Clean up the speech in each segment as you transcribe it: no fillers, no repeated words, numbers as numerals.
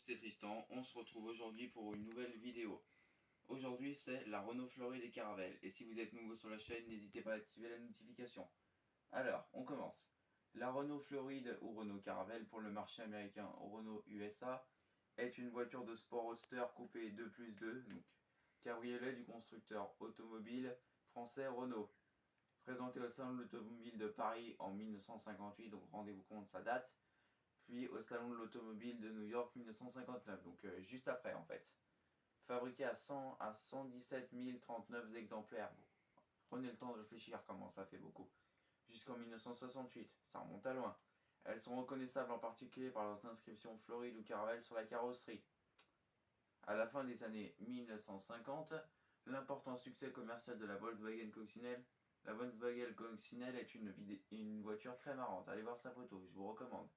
c'est Tristan, on se retrouve aujourd'hui pour une nouvelle vidéo. Aujourd'hui c'est la Renault Floride et Caravelle, et si vous êtes nouveau sur la chaîne, n'hésitez pas à activer la notification. Alors, on commence. La Renault Floride ou Renault Caravelle pour le marché américain Renault USA est une voiture de sport roadster coupé 2+2, donc cabriolet du constructeur automobile français Renault. Présentée au Salon de l'Automobile de Paris en 1958, donc rendez-vous compte sa date, puis au Salon de l'Automobile de New York 1959, donc juste après en fait. Fabriqué à 117 039 exemplaires. Bon, prenez le temps de réfléchir comment ça fait beaucoup. Jusqu'en 1968, ça remonte à loin. Elles sont reconnaissables en particulier par leurs inscriptions Floride ou Caravelle sur la carrosserie. À la fin des années 1950, l'important succès commercial de la Volkswagen Coccinelle. La Volkswagen Coccinelle est une voiture très marrante. Allez voir sa photo, je vous recommande.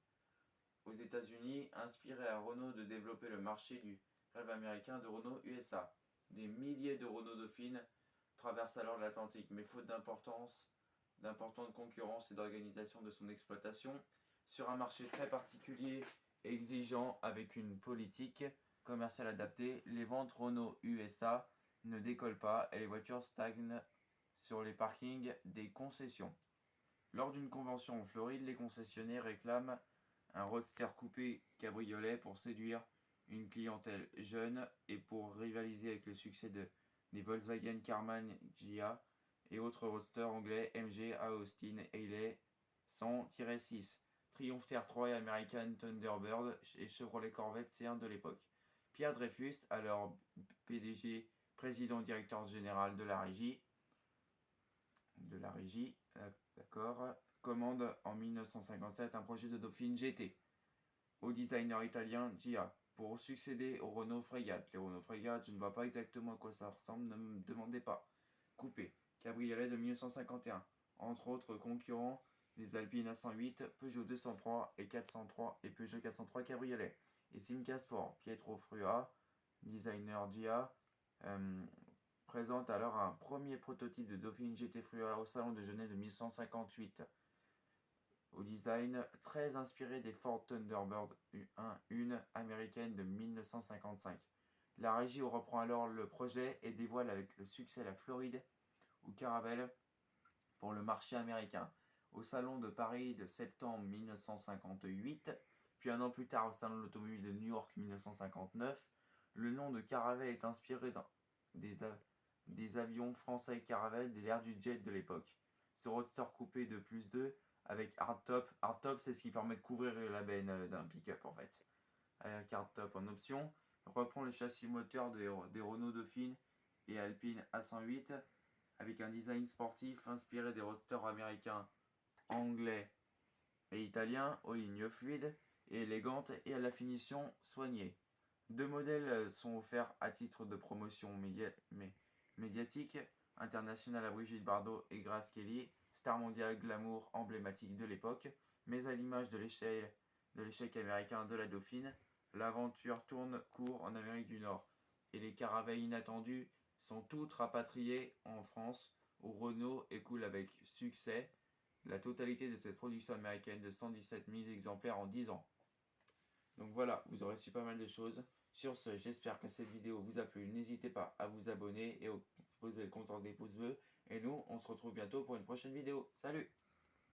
Aux États-Unis, inspiré à Renault de développer le marché du rêve américain de Renault USA. Des milliers de Renault Dauphine traversent alors l'Atlantique, mais faute d'importante concurrence et d'organisation de son exploitation, sur un marché très particulier, exigeant avec une politique commerciale adaptée, les ventes Renault USA ne décollent pas et les voitures stagnent sur les parkings des concessions. Lors d'une convention en Floride, les concessionnaires réclament un roadster coupé cabriolet pour séduire une clientèle jeune et pour rivaliser avec le succès des Volkswagen Karmann Ghia et autres roadsters anglais MG, Austin, Haley 100-6, Triumph TR3 et American Thunderbird et Chevrolet Corvette C1 de l'époque. Pierre Dreyfus, alors PDG, président directeur général de la régie, d'accord, commande en 1957 un projet de Dauphine GT au designer italien Ghia pour succéder au Renault Frégate. Les Renault Frégate, je ne vois pas exactement à quoi ça ressemble, ne me demandez pas. Coupé, cabriolet de 1951, entre autres concurrents des Alpine A108, Peugeot 203 et 403 et Peugeot 403 cabriolet. Et Simca Sport, Pietro Frua, designer Ghia, présente alors un premier prototype de Dauphine GT Frua au salon de Genève de 1958. Au design très inspiré des Ford Thunderbird U1 américaine de 1955. La régie reprend alors le projet et dévoile avec le succès la Floride ou Caravelle pour le marché américain. Au salon de Paris de septembre 1958, puis un an plus tard au salon de l'automobile de New York 1959, le nom de Caravelle est inspiré des avions français Caravelle de l'ère du jet de l'époque. Ce roadster coupé de +2 avec hardtop. Hardtop, c'est ce qui permet de couvrir la benne d'un pick-up en fait. Avec hardtop en option, reprend le châssis moteur des Renault Dauphine et Alpine A108 avec un design sportif inspiré des roadsters américains, anglais et italiens aux lignes fluides et élégantes et à la finition soignée. Deux modèles sont offerts à titre de promotion médiatique internationale à Brigitte Bardot et Grace Kelly, star mondiale glamour emblématique de l'époque, mais à l'image de l'échec américain de la Dauphine, l'aventure tourne court en Amérique du Nord et les caravelles inattendues sont toutes rapatriées en France où Renault écoule avec succès la totalité de cette production américaine de 117 000 exemplaires en 10 ans. Donc voilà, vous aurez su pas mal de choses. Sur ce, j'espère que cette vidéo vous a plu. N'hésitez pas à vous abonner et à poser le compteur des pouces bleus. Et nous, on se retrouve bientôt pour une prochaine vidéo. Salut!